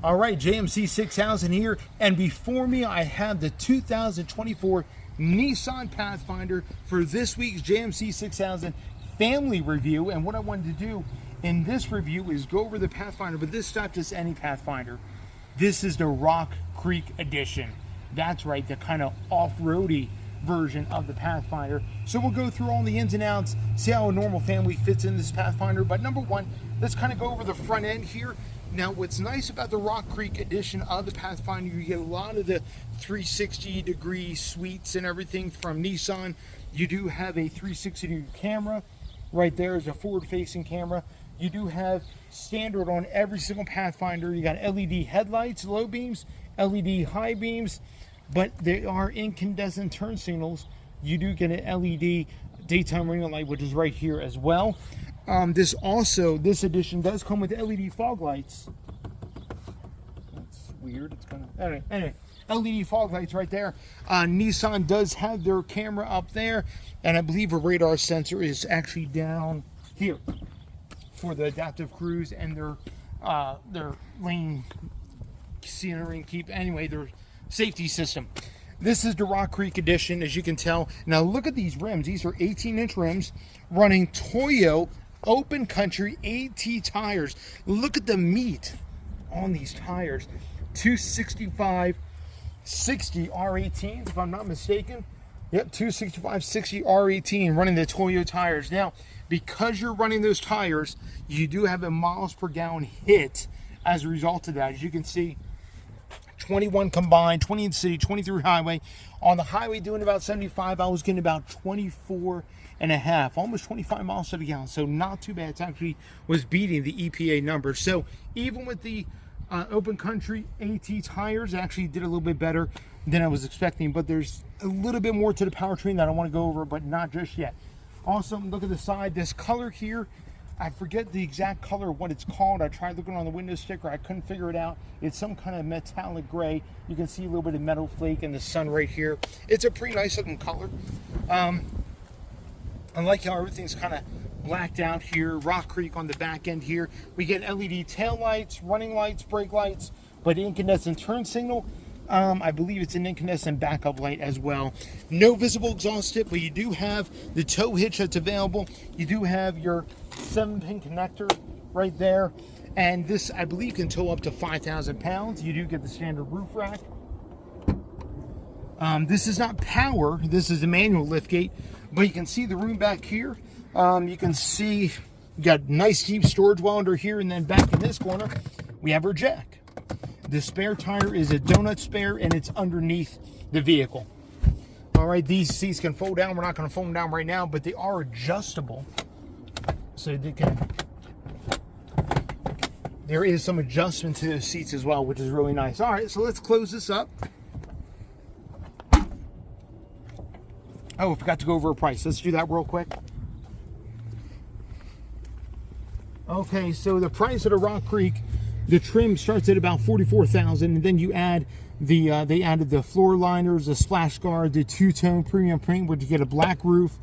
All right, jmc6000 here, and before me I have the 2024 Nissan Pathfinder for this week's jmc6000 family review. And what I wanted to do in this review is go over the Pathfinder, but this is not just any Pathfinder. This is the Rock Creek Edition. That's right, the kind of off-roady version of the Pathfinder. So we'll go through all the ins and outs, see how a normal family fits in this Pathfinder. But number one, let's kind of go over the front end here. Now, what's nice about the Rock Creek edition of the Pathfinder, you get a lot of the 360-degree suites and everything from Nissan. You do have a 360-degree camera. Right there is a forward-facing camera. You do have standard on every single Pathfinder. You got LED headlights, low beams, LED high beams, but they are incandescent turn signals. You do get an LED daytime running light, which is right here as well. This edition does come with LED fog lights. That's weird. It's kind of anyway. LED fog lights right there. Nissan does have their camera up there, and I believe a radar sensor is actually down here for the adaptive cruise and their lane steering their safety system. This is the Rock Creek edition, as you can tell. Now look at these rims. These are 18-inch rims running Toyo open country AT tires. Look at the meat on these tires. 265 60 R18s, if I'm not mistaken. Yep, 265 60 R18 running the Toyo tires. Now, because you're running those tires, you do have a miles per gallon hit as a result of that. As you can see, 21 combined, 20 in city, 20 through highway. On the highway doing about 75, I was getting about 24 and a half, almost 25 miles to the gallon. So not too bad. It actually was beating the EPA numbers. So even with the open country AT tires, it actually did a little bit better than I was expecting. But there's a little bit more to the powertrain that I want to go over, but not just yet. Also, look at the side. This color here, I forget the exact color of what it's called. I tried looking on the window sticker. I couldn't figure it out. It's some kind of metallic gray. You can see a little bit of metal flake in the sun right here. It's a pretty nice looking color. I like how everything's kind of blacked out here. Rock Creek on the back end here. We get LED tail lights, running lights, brake lights, but incandescent turn signal. I believe it's an incandescent backup light as well. No visible exhaust tip, but you do have the tow hitch that's available. You do have your 7-pin connector right there. And this, I believe, can tow up to 5,000 pounds. You do get the standard roof rack. This is not power. This is a manual liftgate. But you can see the room back here. You can see you got nice deep storage well under here. And then back in this corner, we have our jack. The spare tire is a donut spare, and it's underneath the vehicle. All right, these seats can fold down. We're not going to fold them down right now, but they are adjustable. So they can. There is some adjustment to the seats as well, which is really nice. All right, so let's close this up. Oh, I forgot to go over a price. Let's do that real quick. Okay, so the price of the Rock Creek, the trim starts at about $44,000, and then you add the they added the floor liners, the splash guard, the two-tone premium paint, where you get a black roof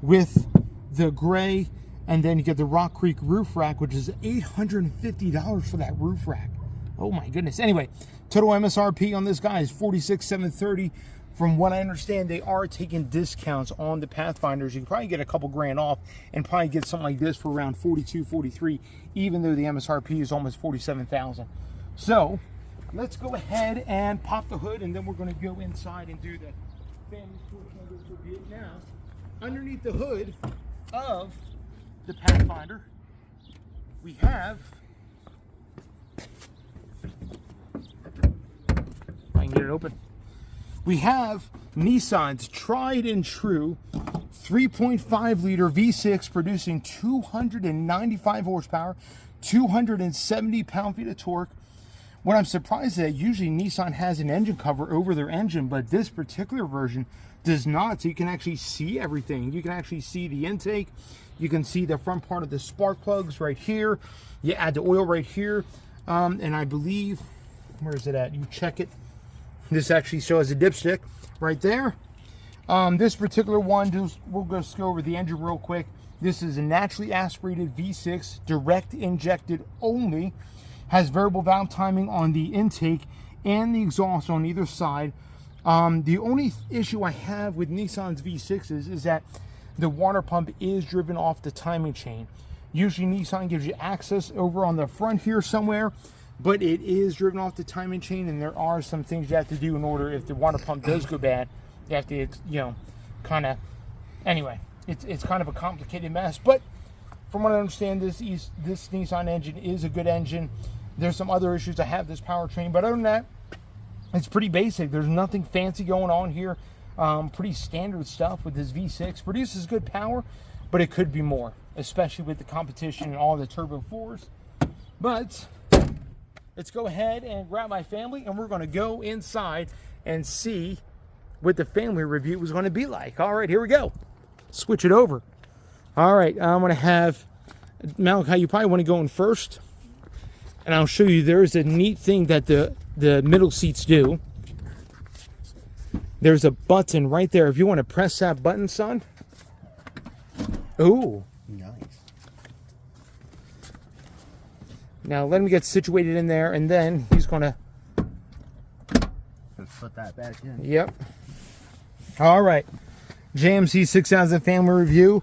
with the gray, and then you get the Rock Creek roof rack, which is $850 for that roof rack. Oh my goodness. Anyway, total MSRP on this guy is $46,730. From what I understand, they are taking discounts on the Pathfinders. You can probably get a couple grand off and probably get something like this for around $42,000, $43,000, even though the MSRP is almost $47,000. So let's go ahead and pop the hood, and then we're going to go inside and do the family portion of this review. Now, underneath the hood of the Pathfinder, we have, if I can get it open, we have Nissan's tried and true 3.5 liter V6 producing 295 horsepower, 270 pound-feet of torque. What I'm surprised at, usually Nissan has an engine cover over their engine, but this particular version does not. So you can actually see everything. You can actually see the intake. You can see the front part of the spark plugs right here. You add the oil right here. And I believe, where is it at? You check it. This actually shows a dipstick right there. This particular one, we'll just go over the engine real quick. This is a naturally aspirated V6, direct injected only. Has variable valve timing on the intake and the exhaust on either side. The only issue I have with Nissan's V6s is that the water pump is driven off the timing chain. Usually Nissan gives you access over on the front here somewhere, but it is driven off the timing chain, and there are some things you have to do in order, if the water pump does go bad, you have to, you know, kind of, anyway, it's kind of a complicated mess. But from what I understand, this Nissan engine is a good engine. There's some other issues I have this powertrain, but other than that, it's pretty basic. There's nothing fancy going on here. Pretty standard stuff with this V6. Produces good power, but it could be more, especially with the competition and all the turbo 4s. But let's go ahead and grab my family, and we're going to go inside and see what the family review was going to be like. All right, here we go. Switch it over. All right, I'm going to have Malachi, you probably want to go in first, and I'll show you there's a neat thing that the middle seats do. There's a button right there. If you want to press that button, son. Ooh. Nice. Now let him get situated in there, and then he's going to put that back in. Yep. All right. JMC 6000 family review.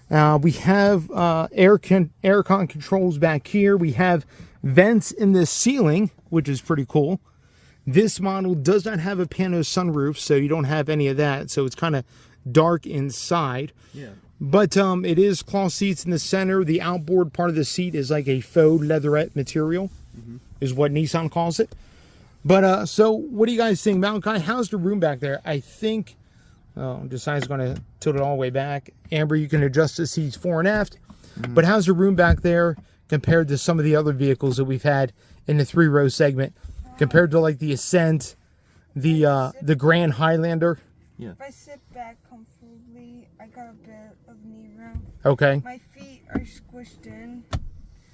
We have aircon controls back here. We have vents in the ceiling, which is pretty cool. This model does not have a pano sunroof, so you don't have any of that. So it's kind of dark inside. Yeah. But it is cloth seats in the center. The outboard part of the seat is like a faux leatherette material, is what Nissan calls it. But so what do you guys think? Malachi, how's the room back there? I think, Josiah's going to tilt it all the way back. Amber, you can adjust the seats fore and aft. But how's the room back there compared to some of the other vehicles that we've had in the 3-row segment? Compared to like the Ascent, the Grand Highlander? Yeah. If I sit back comfortably, I got a bit of knee room. Okay. My feet are squished in.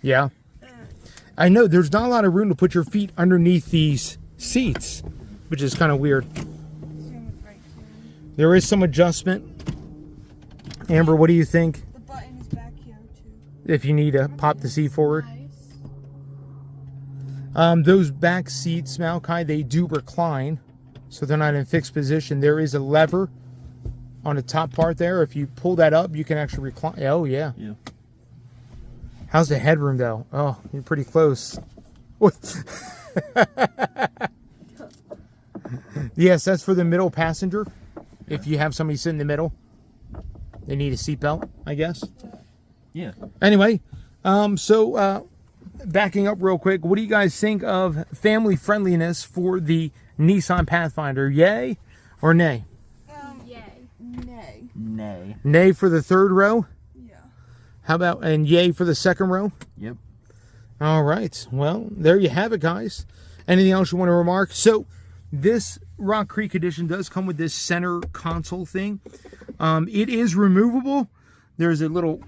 Yeah. I know there's not a lot of room to put your feet underneath these seats, which is kind of weird. There is some adjustment. Amber, what do you think? The button is back here too. If you need to pop the seat forward. Those back seats, Malachi, they do recline, so they're not in fixed position. There is a lever on the top part there. If you pull that up, you can actually recline. Oh, yeah. Yeah. How's the headroom, though? Oh, you're pretty close. Yes, that's for the middle passenger. If you have somebody sit in the middle, they need a seatbelt, I guess. Yeah. Anyway, backing up real quick, what do you guys think of family friendliness for the Nissan Pathfinder? Yay or nay? Yay. Nay. Nay. Nay for the 3rd row? Yeah. How about, and yay for the 2nd row? Yep. All right. Well, there you have it, guys. Anything else you want to remark? So, this Rock Creek edition does come with this center console thing. It is removable. There's a little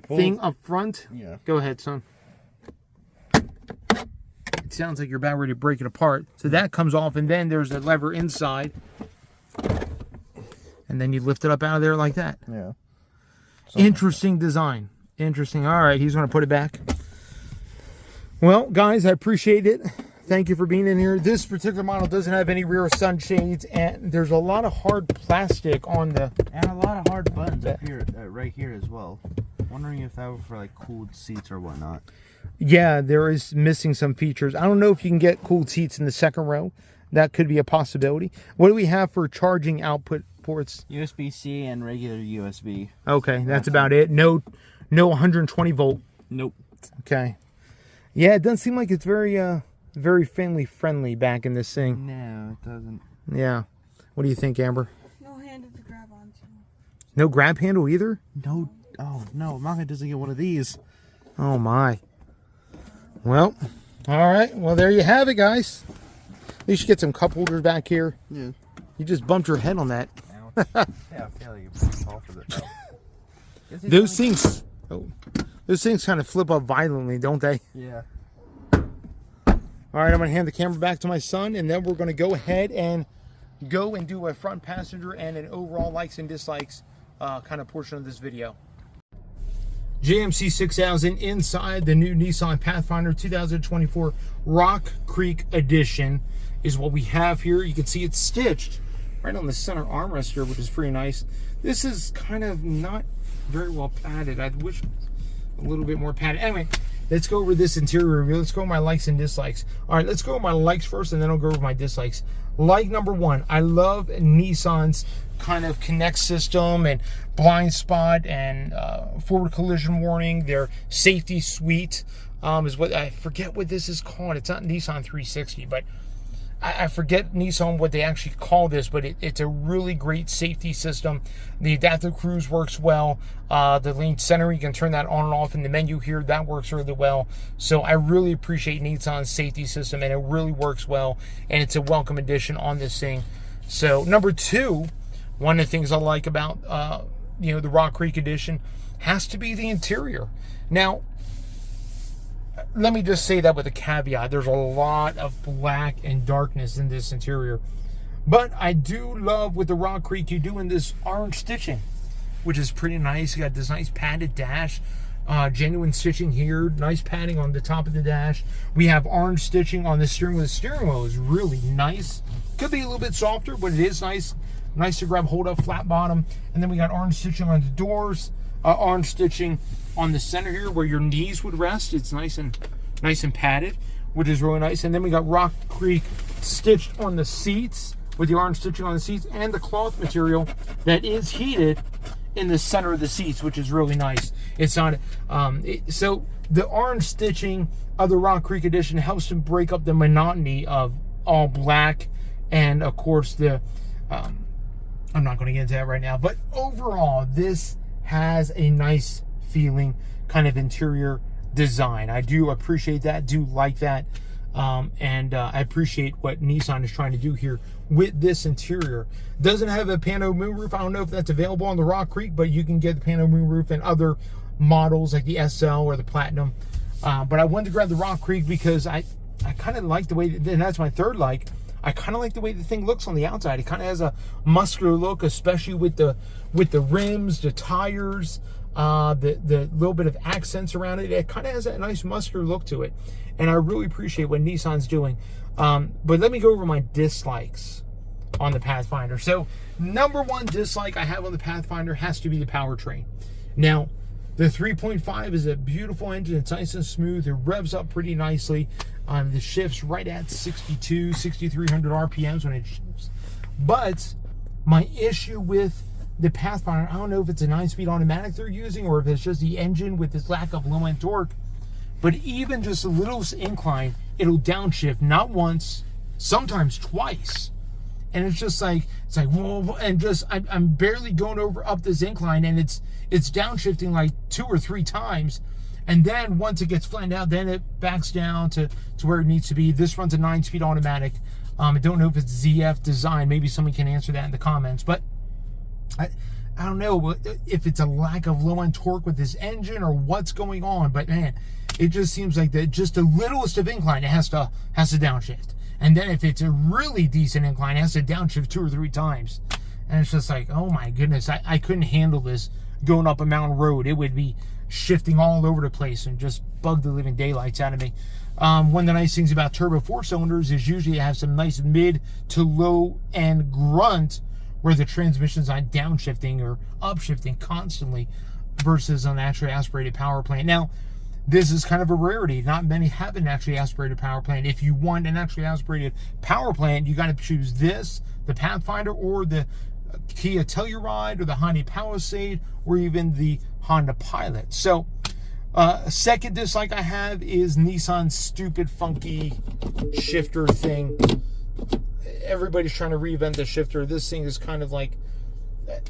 thing up front. Yeah. Go ahead, son. It sounds like you're about ready to break it apart. So that comes off, and then there's a lever inside. And then you lift it up out of there like that. Yeah. Interesting design. Interesting. All right, he's going to put it back. Well, guys, I appreciate it. Thank you for being in here. This particular model doesn't have any rear sunshades, and there's a lot of hard plastic on the... And a lot of hard buttons up here, right here as well. Wondering if that were for like cooled seats or whatnot. Yeah, there is missing some features. I don't know if you can get cooled seats in the 2nd row. That could be a possibility. What do we have for charging output ports? USB-C and regular USB. Okay, that's about it. No 120 volt. Nope. Okay. Yeah, it doesn't seem like it's very family friendly back in this thing. No, it doesn't. Yeah. What do you think, Amber? No handle to grab onto. No grab handle either? No. Oh, no. Manga doesn't get one of these. Oh, my. Well, all right. Well, there you have it, guys. At least you get some cup holders back here. Yeah. You just bumped your head on that. Yeah, I feel like you're pretty tall for that. Those things kind of flip up violently, don't they? Yeah. All right, I'm going to hand the camera back to my son, and then we're going to go ahead and do a front passenger and an overall likes and dislikes kind of portion of this video. JMC6000 inside the new Nissan Pathfinder 2024 Rock Creek Edition is what we have here. You can see it's stitched right on the center armrest here, which is pretty nice. This is kind of not very well padded. I wish a little bit more padded. Anyway, let's go over this interior review. Let's go over my likes and dislikes. All right, let's go over my likes first, and then I'll go over my dislikes. Like number one, I love Nissan's kind of connect system and blind spot and forward collision warning. Their safety suite is what, I forget what this is called. It's not Nissan 360, but I forget Nissan what they actually call this, but it's a really great safety system. The adaptive cruise works well. The lane center, you can turn that on and off in the menu here. That works really well. So I really appreciate Nissan's safety system, and it really works well, and it's a welcome addition on this thing. So number two, one of the things I like about the Rock Creek Edition has to be the interior. Now, let me just say that with a caveat. There's a lot of black and darkness in this interior. But I do love with the Rock Creek, you doing this orange stitching, which is pretty nice. You got this nice padded dash, genuine stitching here, nice padding on the top of the dash. We have orange stitching on the steering wheel. The steering wheel is really nice. Could be a little bit softer, but it is nice. Nice to grab hold of, flat bottom. And then we got orange stitching on the doors, orange stitching on the center here where your knees would rest. It's nice and padded, which is really nice. And then we got Rock Creek stitched on the seats with the orange stitching on the seats and the cloth material that is heated in the center of the seats, which is really nice. It's not so the orange stitching of the Rock Creek Edition helps to break up the monotony of all black, and of course the I'm not going to get into that right now, but overall this has a nice feeling kind of interior design. I do appreciate that, do like that, and I appreciate what Nissan is trying to do here with this interior. Doesn't have a pano moonroof. I don't know if that's available on the Rock Creek, but you can get the pano moonroof in other models like the SL or the Platinum. But I wanted to grab the Rock Creek because I kind of like the way, and that's my third like, I kind of like the way the thing looks on the outside. It kind of has a muscular look, especially with the rims, the tires, the little bit of accents around it. It kind of has a nice muscular look to it, and I really appreciate what Nissan's doing. But let me go over my dislikes on the Pathfinder. So number one dislike I have on the Pathfinder has to be the powertrain. Now, the 3.5 is a beautiful engine. It's nice and smooth. It revs up pretty nicely. The shifts right at 6,300 RPMs when it shifts. But my issue with the Pathfinder, I don't know if it's a 9-speed automatic they're using or if it's just the engine with this lack of low-end torque, but even just a little incline, it'll downshift not once, sometimes twice. And it's just like, whoa, and just, I'm barely going up this incline, and it's downshifting like 2 or 3 times. And then once it gets flattened out, then it backs down to where it needs to be. This runs a 9-speed automatic. I don't know if it's ZF design. Maybe someone can answer that in the comments. But I don't know if it's a lack of low-end torque with this engine or what's going on. But man, it just seems like just the littlest of incline, it has to downshift. And then if it's a really decent incline, it has to downshift 2 or 3 times. And it's just like, oh my goodness, I couldn't handle this going up a mountain road. It would be shifting all over the place and just bug the living daylights out of me. One of the nice things about turbo 4-cylinders is usually you have some nice mid to low end grunt where the transmission's not downshifting or upshifting constantly versus a naturally aspirated power plant. Now, this is kind of a rarity. Not many have a naturally aspirated power plant. If you want a naturally aspirated power plant, you got to choose this, the Pathfinder, or the Kia Telluride, or the Hyundai Palisade, or even the Honda Pilot. So, second dislike I have is Nissan's stupid, funky shifter thing. Everybody's trying to reinvent the shifter. This thing is kind of like,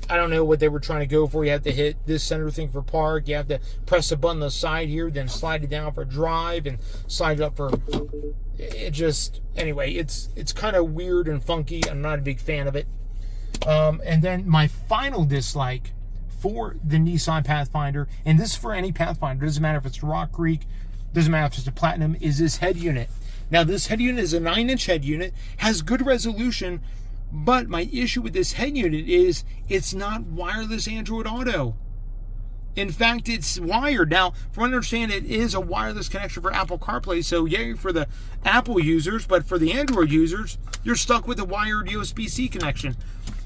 I don't know what they were trying to go for. You have to hit this center thing for park. You have to press a button on the side here, then slide it down for drive, and slide it up for... It just... Anyway, it's kind of weird and funky. I'm not a big fan of it. And then my final dislike for the Nissan Pathfinder, and this is for any Pathfinder, doesn't matter if it's Rock Creek, doesn't matter if it's a Platinum, is this head unit. Now, this head unit is a 9-inch head unit, has good resolution, but my issue with this head unit is it's not wireless Android Auto. In fact, it's wired. Now, from what I understand, it is a wireless connection for Apple CarPlay, so yay for the Apple users, but for the Android users, you're stuck with a wired USB-C connection.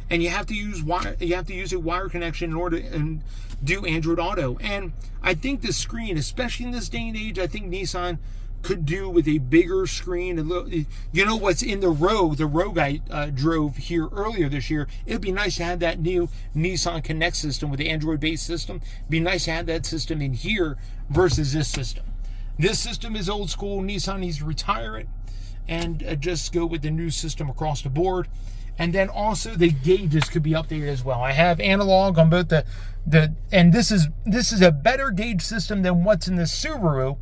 And you have to use a wire connection in order to do Android Auto. And I think the screen, especially in this day and age, I think Nissan could do with a bigger screen. You know what's in the Rogue I drove here earlier this year. It'd be nice to have that new Nissan Connect system with the Android-based system. It'd be nice to have that system in here versus this system. This system is old school. Nissan needs to retire it and just go with the new system across the board. And then also the gauges could be updated as well. I have analog on both and this is a better gauge system than what's in the Subaru,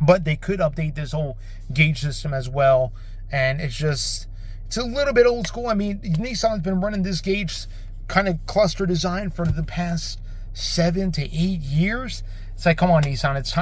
but they could update this whole gauge system as well. And it's a little bit old school. I mean, Nissan's been running this gauge kind of cluster design for the past 7 to 8 years. It's like, come on, Nissan, it's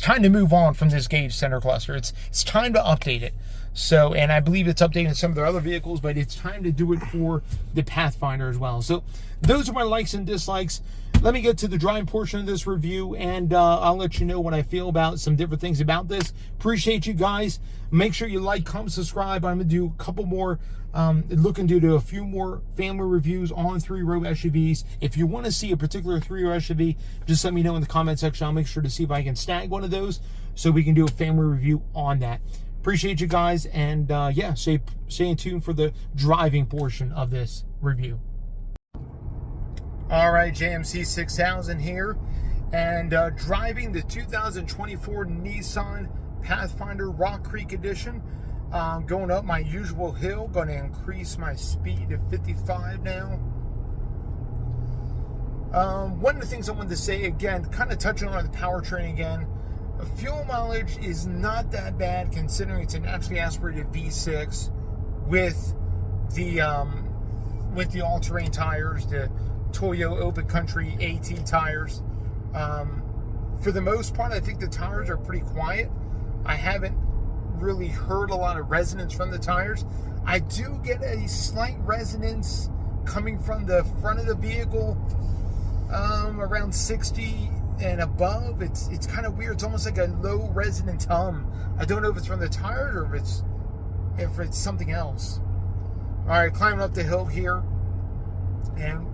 time to move on from this gauge center cluster. It's time to update it. So, and I believe it's updating some of their other vehicles, but it's time to do it for the Pathfinder as well. So those are my likes and dislikes. Let me get to the driving portion of this review, and I'll let you know what I feel about some different things about this. Appreciate you guys. Make sure you like, comment, subscribe. I'm going to do a couple more, looking to do a few more family reviews on 3-row SUVs. If you want to see a particular 3-row SUV, just let me know in the comment section. I'll make sure to see if I can snag one of those so we can do a family review on that. Appreciate you guys, and yeah, stay tuned for the driving portion of this review. All right, jmc6000 here, and driving the 2024 Nissan Pathfinder Rock Creek Edition. Going up my usual hill, going to increase my speed to 55 now. One of the things I wanted to say, again, kind of touching on the powertrain again, fuel mileage is not that bad considering it's a naturally aspirated V6 with the all-terrain tires, the Toyo Open Country AT tires. For the most part, I think the tires are pretty quiet. I haven't really heard a lot of resonance from the tires. I do get a slight resonance coming from the front of the vehicle, around 60 and above. It's kind of weird. It's almost like a low resonant hum. I don't know if it's from the tires or if it's something else. All right, climbing up the hill here, and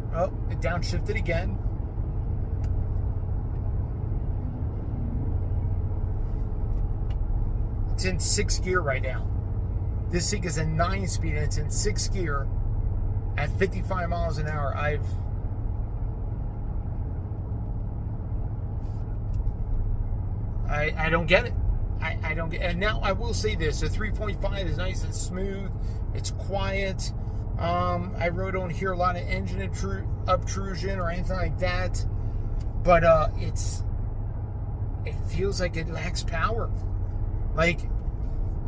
it downshifted again. It's in 6th gear right now. This thing is a 9-speed and it's in 6th gear at 55 miles an hour. I don't get it. I don't get it. And now I will say this, the 3.5 is nice and smooth. It's quiet. I really don't hear a lot of engine obtrusion or anything like that. But it feels like it lacks power. Like,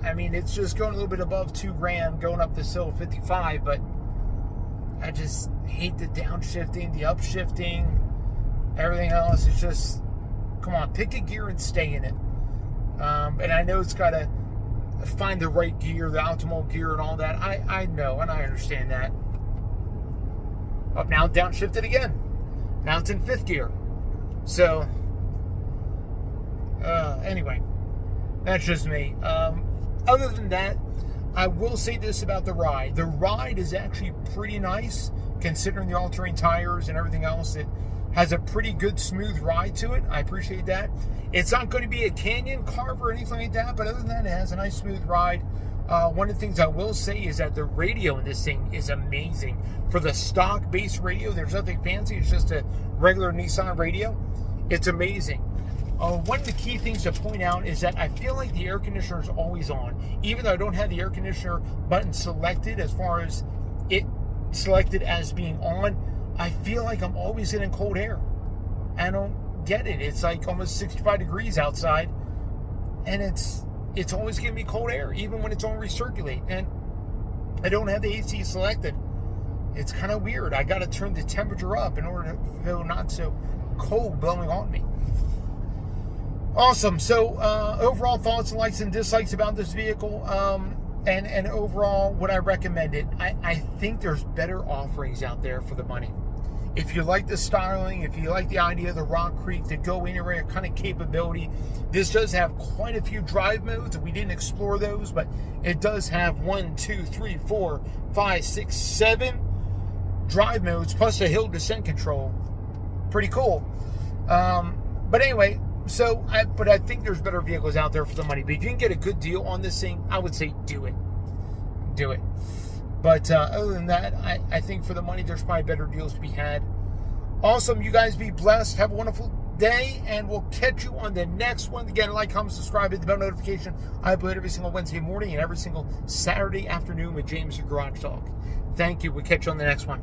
I mean, it's just going a little bit above 2 grand going up this hill 55, but I just hate the downshifting, the upshifting, everything else. It's just, come on, pick a gear and stay in it. And I know it's got to find the right gear, the optimal gear and all that. I know, and I understand that. But now downshifted again. Now it's in 5th gear. So, anyway, that's just me. Other than that, I will say this about the ride. The ride is actually pretty nice, considering the all-terrain tires and everything else. It has a pretty good, smooth ride to it. I appreciate that. It's not going to be a canyon carver or anything like that, but other than that, it has a nice, smooth ride. One of the things I will say is that the radio in this thing is amazing. For the stock base radio, there's nothing fancy. It's just a regular Nissan radio. It's amazing. One of the key things to point out is that I feel like the air conditioner is always on. Even though I don't have the air conditioner button selected as far as it selected as being on, I feel like I'm always getting cold air. I don't get it. It's like almost 65 degrees outside, and it's always giving me cold air, even when it's on recirculate. And I don't have the AC selected. It's kind of weird. I got to turn the temperature up in order to feel not so cold blowing on me. Awesome. So overall thoughts, likes, and dislikes about this vehicle, and overall would I recommend it? I think there's better offerings out there for the money. if you like the styling, if you like the idea of the Rock Creek to go anywhere kind of capability, this does have quite a few drive modes. We didn't explore those, but it does have 1, 2, 3, 4, 5, 6, 7 drive modes plus a hill descent control. Pretty cool. But anyway, but I think there's better vehicles out there for the money. But if you can get a good deal on this thing, I would say do it. Do it. But other than that, I think for the money, there's probably better deals to be had. Awesome. You guys be blessed. Have a wonderful day, and we'll catch you on the next one. Again, like, comment, subscribe, hit the bell notification. I upload every single Wednesday morning and every single Saturday afternoon with James, your Garage Talk. Thank you. We'll catch you on the next one.